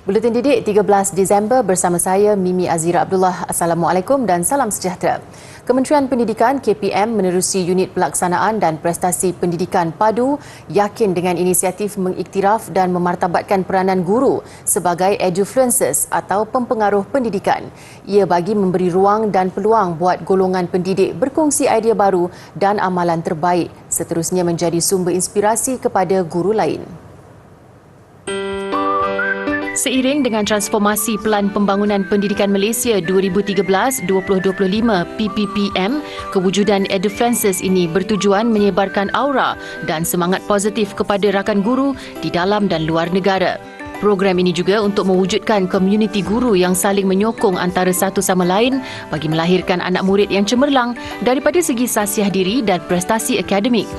Buletin Didik 13 Disember bersama saya Mimi Azira Abdullah. Assalamualaikum dan salam sejahtera. Kementerian Pendidikan KPM menerusi unit pelaksanaan dan prestasi pendidikan padu yakin dengan inisiatif mengiktiraf dan memartabatkan peranan guru sebagai edufluencers atau pempengaruh pendidikan. Ia bagi memberi ruang dan peluang buat golongan pendidik berkongsi idea baru dan amalan terbaik, seterusnya menjadi sumber inspirasi kepada guru lain. Seiring dengan transformasi Pelan Pembangunan Pendidikan Malaysia 2013-2025 PPPM, kewujudan edufluencers ini bertujuan menyebarkan aura dan semangat positif kepada rakan guru di dalam dan luar negara. Program ini juga untuk mewujudkan komuniti guru yang saling menyokong antara satu sama lain bagi melahirkan anak murid yang cemerlang daripada segi sasiah diri dan prestasi akademik.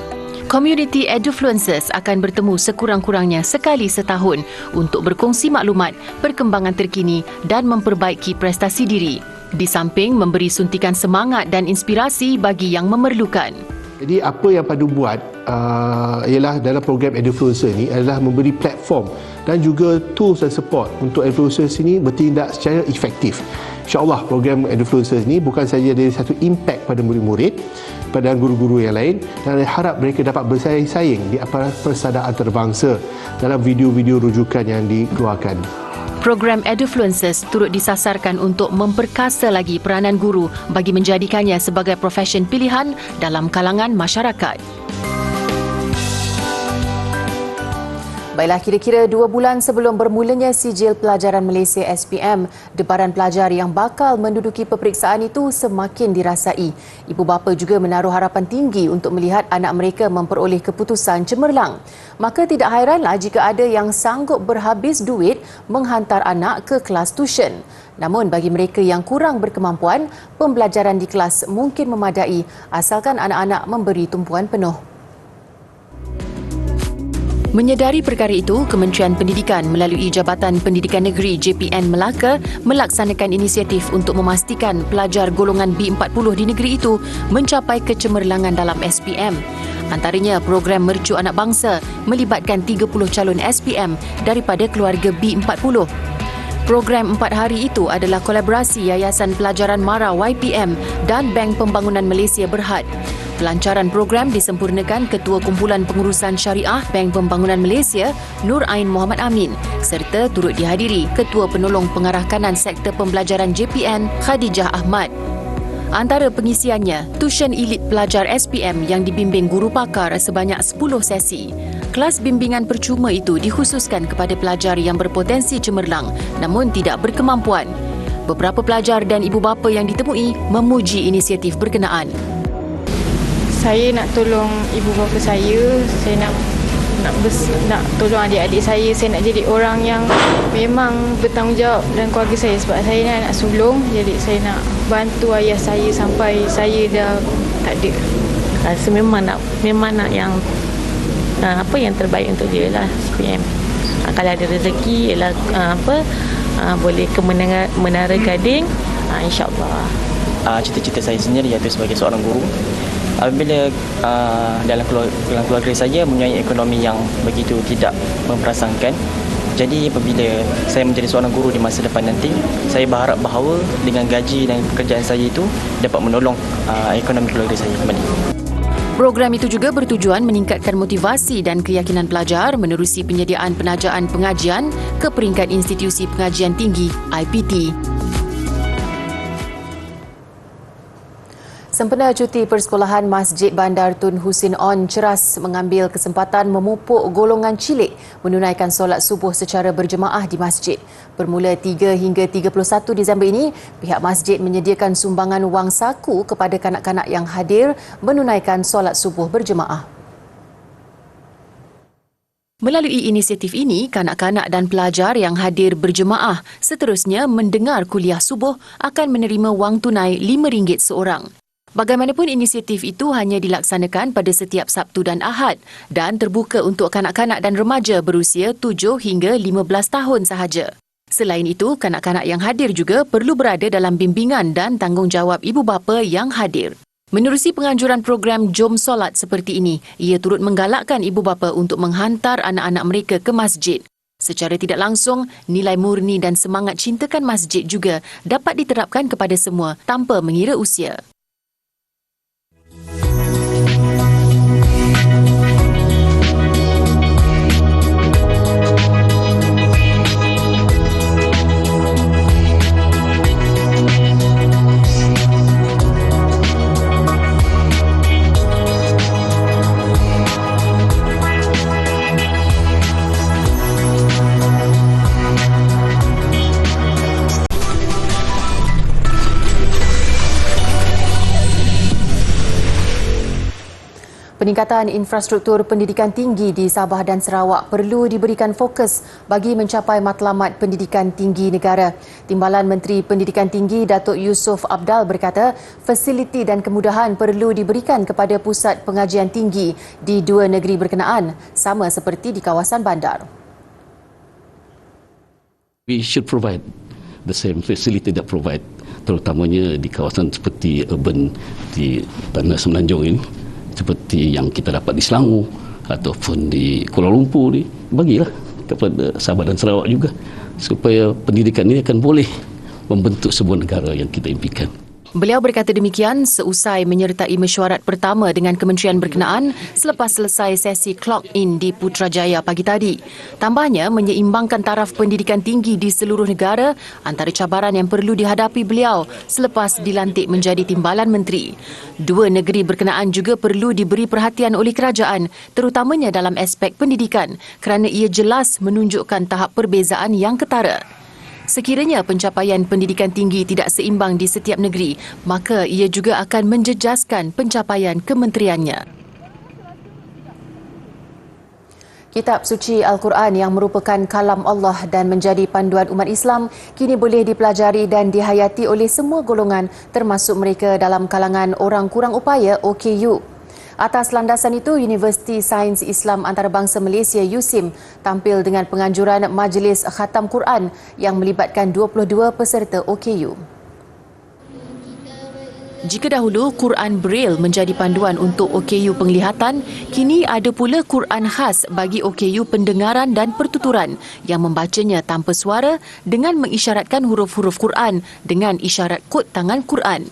Komuniti edufluencers akan bertemu sekurang-kurangnya sekali setahun untuk berkongsi maklumat, perkembangan terkini dan memperbaiki prestasi diri. Di samping memberi suntikan semangat dan inspirasi bagi yang memerlukan. Jadi apa yang Padu buat ialah dalam program edufluencer ini adalah memberi platform dan juga tools dan support untuk edufluencers ini bertindak secara efektif. InsyaAllah program edufluencer ini bukan saja ada satu impact pada murid-murid, pada guru-guru yang lain, dan harap mereka dapat bersaing-saing di aparat persadaran antarabangsa dalam video-video rujukan yang dikeluarkan. Program edufluencers turut disasarkan untuk memperkasa lagi peranan guru bagi menjadikannya sebagai profesyen pilihan dalam kalangan masyarakat. Baiklah, kira-kira 2 bulan sebelum bermulanya sijil pelajaran Malaysia SPM, debaran pelajar yang bakal menduduki peperiksaan itu semakin dirasai. Ibu bapa juga menaruh harapan tinggi untuk melihat anak mereka memperoleh keputusan cemerlang. Maka tidak hairanlah jika ada yang sanggup berhabis duit menghantar anak ke kelas tuition. Namun bagi mereka yang kurang berkemampuan, pembelajaran di kelas mungkin memadai asalkan anak-anak memberi tumpuan penuh. Menyedari perkara itu, Kementerian Pendidikan melalui Jabatan Pendidikan Negeri JPN Melaka melaksanakan inisiatif untuk memastikan pelajar golongan B40 di negeri itu mencapai kecemerlangan dalam SPM. Antaranya program Mercu Anak Bangsa melibatkan 30 calon SPM daripada keluarga B40. Program 4 hari itu adalah kolaborasi Yayasan Pelajaran Mara YPM dan Bank Pembangunan Malaysia Berhad. Pelancaran program disempurnakan Ketua Kumpulan Pengurusan Syariah Bank Pembangunan Malaysia, Nur Ain Muhammad Amin, serta turut dihadiri Ketua Penolong Pengarah Kanan Sektor Pembelajaran JPN, Khadijah Ahmad. Antara pengisiannya, tuition elit pelajar SPM yang dibimbing guru pakar sebanyak 10 sesi. Kelas bimbingan percuma itu dikhususkan kepada pelajar yang berpotensi cemerlang namun tidak berkemampuan. Beberapa pelajar dan ibu bapa yang ditemui memuji inisiatif berkenaan. Saya nak tolong ibu bapa saya nak tolong adik-adik saya nak jadi orang yang memang bertanggungjawab dalam keluarga saya sebab saya ni anak sulung, jadi saya nak bantu ayah saya sampai saya dah tak ada. Rasa memang nak yang yang terbaik untuk dia lah SPM. Kalau ada rezeki ialah boleh ke Menara Gading, insya-Allah. Cita-cita saya sendiri iaitu sebagai seorang guru. Apabila dalam keluarga saya mempunyai ekonomi yang begitu tidak memperasangkan, jadi apabila saya menjadi seorang guru di masa depan nanti, saya berharap bahawa dengan gaji dan pekerjaan saya itu dapat menolong ekonomi keluarga saya kembali. Program itu juga bertujuan meningkatkan motivasi dan keyakinan pelajar menerusi penyediaan penajaan pengajian ke peringkat institusi pengajian tinggi IPT. Sempena cuti persekolahan, Masjid Bandar Tun Husin On ceras mengambil kesempatan memupuk golongan cilik menunaikan solat subuh secara berjemaah di masjid. Bermula 3 hingga 31 Disember ini, pihak masjid menyediakan sumbangan wang saku kepada kanak-kanak yang hadir menunaikan solat subuh berjemaah. Melalui inisiatif ini, kanak-kanak dan pelajar yang hadir berjemaah seterusnya mendengar kuliah subuh akan menerima wang tunai RM5 seorang. Bagaimanapun, inisiatif itu hanya dilaksanakan pada setiap Sabtu dan Ahad dan terbuka untuk kanak-kanak dan remaja berusia 7 hingga 15 tahun sahaja. Selain itu, kanak-kanak yang hadir juga perlu berada dalam bimbingan dan tanggungjawab ibu bapa yang hadir. Menerusi penganjuran program Jom Solat seperti ini, ia turut menggalakkan ibu bapa untuk menghantar anak-anak mereka ke masjid. Secara tidak langsung, nilai murni dan semangat cintakan masjid juga dapat diterapkan kepada semua tanpa mengira usia. Peningkatan infrastruktur pendidikan tinggi di Sabah dan Sarawak perlu diberikan fokus bagi mencapai matlamat pendidikan tinggi negara. Timbalan Menteri Pendidikan Tinggi Datuk Yusof Abdal berkata, fasiliti dan kemudahan perlu diberikan kepada pusat pengajian tinggi di dua negeri berkenaan, sama seperti di kawasan bandar. We should provide the same facility that provide, terutamanya di kawasan seperti urban di Tanah Semenanjung ini, seperti yang kita dapat di Selangor ataupun di Kuala Lumpur ni, bagilah kepada Sabah dan Sarawak juga supaya pendidikan ini akan boleh membentuk sebuah negara yang kita impikan. Beliau berkata demikian seusai menyertai mesyuarat pertama dengan kementerian berkenaan selepas selesai sesi clock-in di Putrajaya pagi tadi. Tambahnya, menyeimbangkan taraf pendidikan tinggi di seluruh negara antara cabaran yang perlu dihadapi beliau selepas dilantik menjadi timbalan menteri. Dua negeri berkenaan juga perlu diberi perhatian oleh kerajaan, terutamanya dalam aspek pendidikan, kerana ia jelas menunjukkan tahap perbezaan yang ketara. Sekiranya pencapaian pendidikan tinggi tidak seimbang di setiap negeri, maka ia juga akan menjejaskan pencapaian kementeriannya. Kitab suci Al-Quran yang merupakan kalam Allah dan menjadi panduan umat Islam kini boleh dipelajari dan dihayati oleh semua golongan termasuk mereka dalam kalangan orang kurang upaya OKU. Atas landasan itu, Universiti Sains Islam Antarabangsa Malaysia USIM tampil dengan penganjuran Majlis Khatam Quran yang melibatkan 22 peserta OKU. Jika dahulu Quran Braille menjadi panduan untuk OKU penglihatan, kini ada pula Quran khas bagi OKU pendengaran dan pertuturan yang membacanya tanpa suara dengan mengisyaratkan huruf-huruf Quran dengan isyarat kod tangan Quran.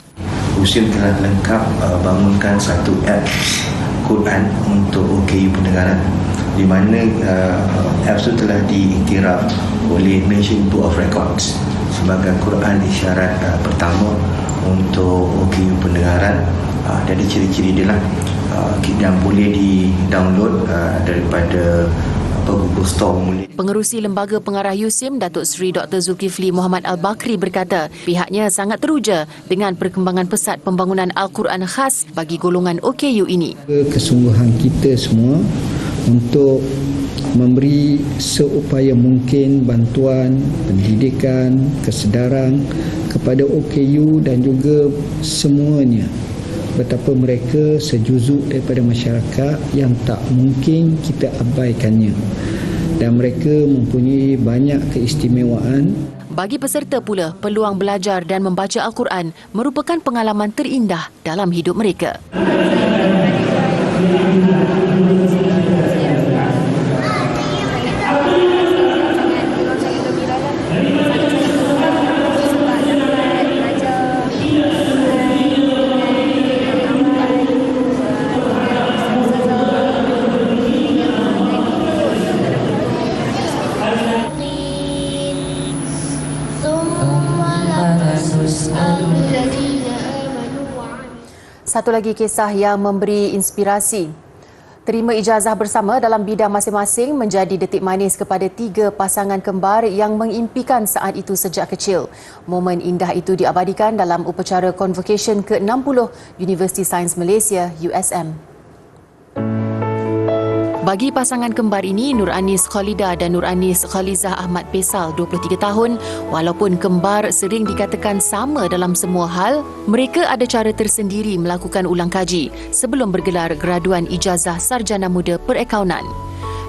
USIM telah lengkap bangunkan satu apps Quran untuk OKU pendengaran, di mana apps itu telah diiktiraf oleh Malaysian Book of Records sebagai Quran isyarat pertama untuk OKU pendengaran. Dari ciri-ciri dia lah, dan boleh di-download daripada Google Store. Pengerusi Lembaga Pengarah USIM, Datuk Seri Dr. Zulkifli Muhammad Al-Bakri berkata, pihaknya sangat teruja dengan perkembangan pesat pembangunan Al-Quran khas bagi golongan OKU ini. Kesungguhan kita semua untuk memberi seupaya mungkin bantuan, pendidikan, kesedaran kepada OKU dan juga semuanya, betapa mereka sejuzuk daripada masyarakat yang tak mungkin kita abaikannya, dan mereka mempunyai banyak keistimewaan. Bagi peserta pula, peluang belajar dan membaca Al-Quran merupakan pengalaman terindah dalam hidup mereka. Satu lagi kisah yang memberi inspirasi. Terima ijazah bersama dalam bidang masing-masing menjadi detik manis kepada 3 pasangan kembar yang mengimpikan saat itu sejak kecil. Momen indah itu diabadikan dalam upacara Convocation ke-60 Universiti Sains Malaysia USM. Bagi pasangan kembar ini, Nur Anis Khalida dan Nur Anis Khalizah Ahmad Pesal, 23 tahun, walaupun kembar sering dikatakan sama dalam semua hal, mereka ada cara tersendiri melakukan ulang kaji sebelum bergelar graduan ijazah sarjana muda perakaunan.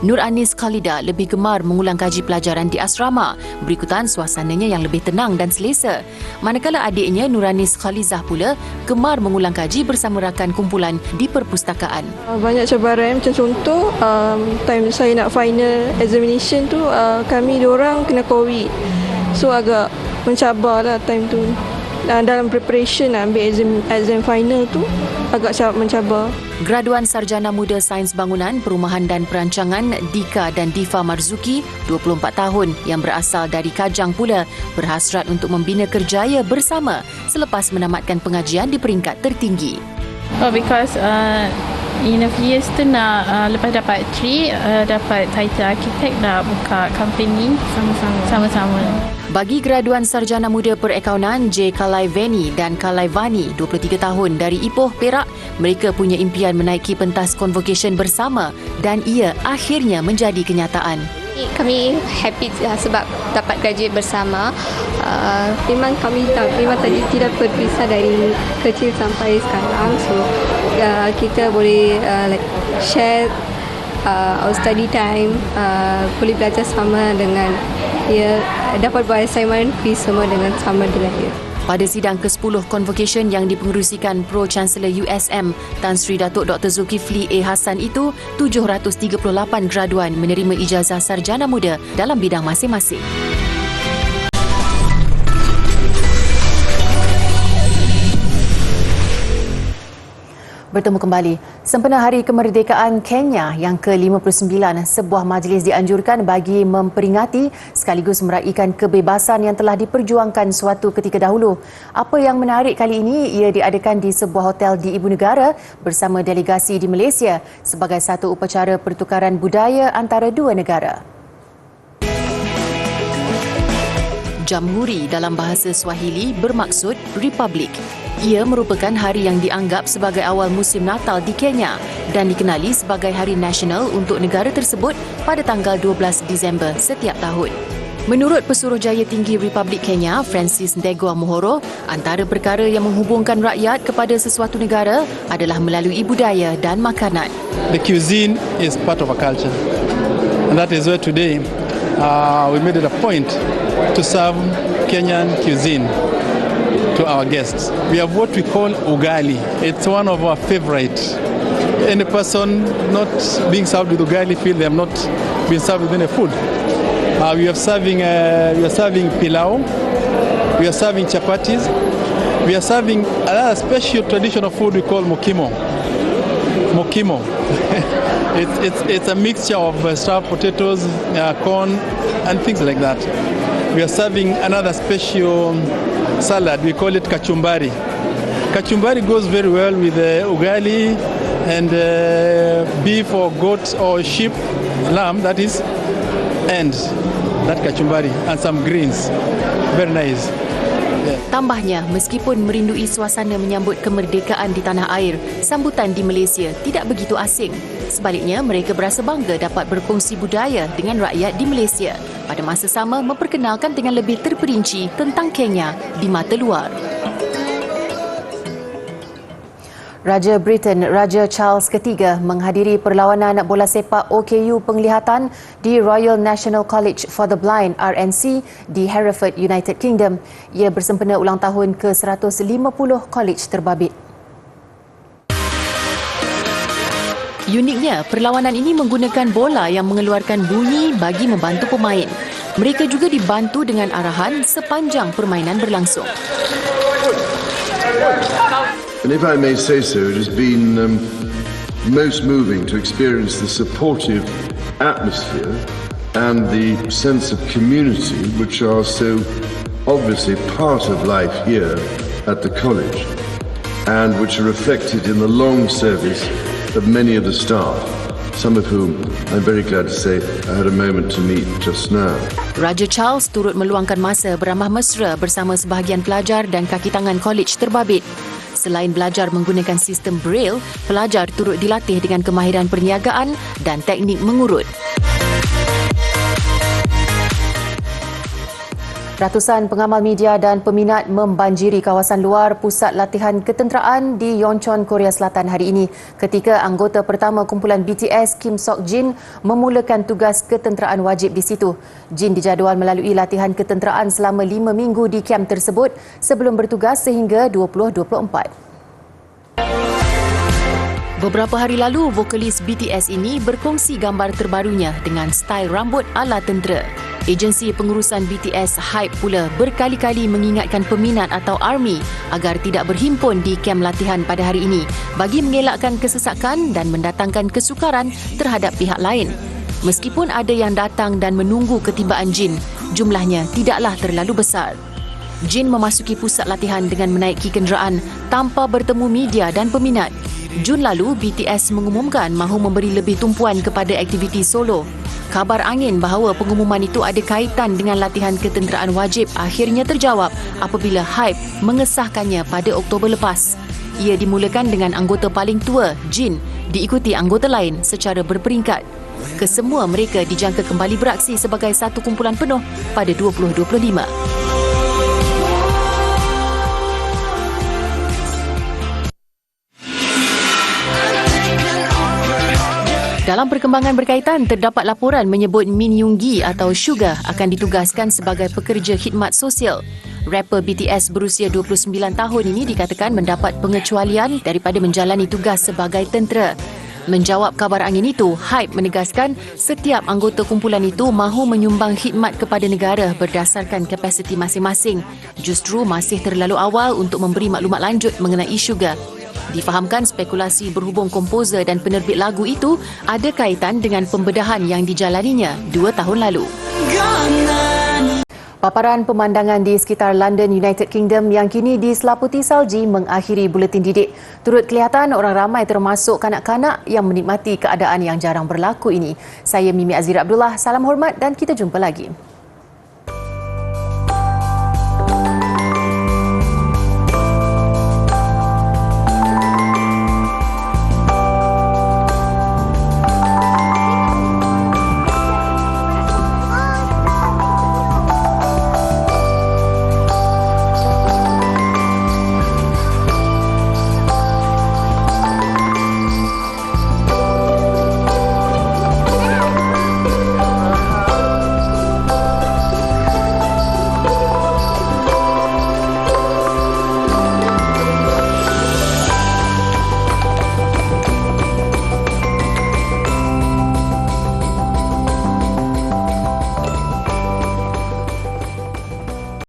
Nur Anis Khalida lebih gemar mengulang kaji pelajaran di asrama, berikutan suasananya yang lebih tenang dan selesa. Manakala adiknya Nur Anis Khalizah pula gemar mengulang kaji bersama rakan kumpulan di perpustakaan. Banyak cabaran, macam contoh time saya nak final examination tu kami diorang kena COVID. So agak mencabar lah time tu. Dalam preparation nak ambil exam final tu agak mencabar. Graduan Sarjana Muda Sains Bangunan, Perumahan dan Perancangan Dika dan Diva Marzuki, 24 tahun yang berasal dari Kajang pula berhasrat untuk membina kerjaya bersama selepas menamatkan pengajian di peringkat tertinggi. Because in a few years tu nak lepas dapat 3 dapat title architect, nak buka company sama-sama. Bagi graduan Sarjana Muda Perakaunan J. Kalaiveni dan Kalaivani, 23 tahun dari Ipoh, Perak, mereka punya impian menaiki pentas convocation bersama dan ia akhirnya menjadi kenyataan. Kami happy sebab dapat graduate bersama. Memang kami memang tadi tidak berpisah dari kecil sampai sekarang. So kita boleh share our study time, boleh belajar sama dengan dia, dapat buat assignment quiz semua sama dengan dia. Pada sidang ke-10 convocation yang dipengerusikan Pro Chancellor USM Tan Sri Datuk Dr. Zulkifli A. Hassan itu, 738 graduan menerima ijazah sarjana muda dalam bidang masing-masing. Bertemu kembali. Sempena Hari Kemerdekaan Kenya yang ke-59, sebuah majlis dianjurkan bagi memperingati sekaligus meraihkan kebebasan yang telah diperjuangkan suatu ketika dahulu. Apa yang menarik kali ini, ia diadakan di sebuah hotel di Ibu Negara bersama delegasi di Malaysia sebagai satu upacara pertukaran budaya antara dua negara. Jamhuri dalam bahasa Swahili bermaksud Republik. Ia merupakan hari yang dianggap sebagai awal musim Natal di Kenya dan dikenali sebagai hari nasional untuk negara tersebut pada tanggal 12 Disember setiap tahun. Menurut Pesuruhjaya Tinggi Republik Kenya, Francis Ndegwa Mohoro, antara perkara yang menghubungkan rakyat kepada sesuatu negara adalah melalui budaya dan makanan. The cuisine is part of a culture, and that is where today we made it a point to serve Kenyan cuisine to our guests. We have what we call ugali. It's one of our favorite. Any person not being served with ugali feel they have not been served with any food. We are serving pilau. We are serving chapatis. We are serving another special traditional food we call mokimo. Mokimo. It's a mixture of stuffed potatoes, corn, and things like that. We are serving another special salad. We call it kachumbari. Kachumbari goes very well with ugali and beef or goat or sheep, lamb, that is, and that kachumbari and some greens. Very nice. Tambahnya, meskipun merindui suasana menyambut kemerdekaan di tanah air, sambutan di Malaysia tidak begitu asing. Sebaliknya, mereka berasa bangga dapat berkongsi budaya dengan rakyat di Malaysia. Pada masa sama, memperkenalkan dengan lebih terperinci tentang Kenya di mata luar. Raja Britain, Raja Charles III menghadiri perlawanan bola sepak OKU penglihatan di Royal National College for the Blind (RNC) di Hereford, United Kingdom. Ia bersempena ulang tahun ke-150 college terbabit. Uniknya, perlawanan ini menggunakan bola yang mengeluarkan bunyi bagi membantu pemain. Mereka juga dibantu dengan arahan sepanjang permainan berlangsung. And if I may say so, it has been most moving to experience the supportive atmosphere and the sense of community which are so obviously part of life here at the college and which are reflected in the long service of many of the staff, some of whom I'm very glad to say I had a moment to meet just now. Raja Charles turut meluangkan masa beramah mesra bersama sebahagian pelajar dan kaki tangan college terbabit. Selain belajar menggunakan sistem Braille, pelajar turut dilatih dengan kemahiran perniagaan dan teknik mengurut. Ratusan pengamal media dan peminat membanjiri kawasan luar pusat latihan ketenteraan di Yeoncheon, Korea Selatan hari ini ketika anggota pertama kumpulan BTS Kim Sok Jin memulakan tugas ketenteraan wajib di situ. Jin dijadual melalui latihan ketenteraan selama 5 minggu di kem tersebut sebelum bertugas sehingga 2024. Beberapa hari lalu, vokalis BTS ini berkongsi gambar terbarunya dengan style rambut ala tentera. Agensi pengurusan BTS Hype pula berkali-kali mengingatkan peminat atau ARMY agar tidak berhimpun di kem latihan pada hari ini bagi mengelakkan kesesakan dan mendatangkan kesukaran terhadap pihak lain. Meskipun ada yang datang dan menunggu ketibaan Jin, jumlahnya tidaklah terlalu besar. Jin memasuki pusat latihan dengan menaiki kenderaan tanpa bertemu media dan peminat. Jun lalu, BTS mengumumkan mahu memberi lebih tumpuan kepada aktiviti solo. Kabar angin bahawa pengumuman itu ada kaitan dengan latihan ketenteraan wajib akhirnya terjawab apabila Hype mengesahkannya pada Oktober lepas. Ia dimulakan dengan anggota paling tua, Jin, diikuti anggota lain secara berperingkat. Kesemua mereka dijangka kembali beraksi sebagai satu kumpulan penuh pada 2025. Dalam perkembangan berkaitan, terdapat laporan menyebut Min Yoongi atau Suga akan ditugaskan sebagai pekerja khidmat sosial. Rapper BTS berusia 29 tahun ini dikatakan mendapat pengecualian daripada menjalani tugas sebagai tentera. Menjawab kabar angin itu, Hype menegaskan setiap anggota kumpulan itu mahu menyumbang khidmat kepada negara berdasarkan kapasiti masing-masing. Justru masih terlalu awal untuk memberi maklumat lanjut mengenai Suga. Difahamkan spekulasi berhubung komposer dan penerbit lagu itu ada kaitan dengan pembedahan yang dijalaninya 2 tahun lalu. Paparan pemandangan di sekitar London, United Kingdom yang kini diselaputi salji mengakhiri buletin didik. Turut kelihatan orang ramai termasuk kanak-kanak yang menikmati keadaan yang jarang berlaku ini. Saya Mimi Azira Abdullah, salam hormat dan kita jumpa lagi.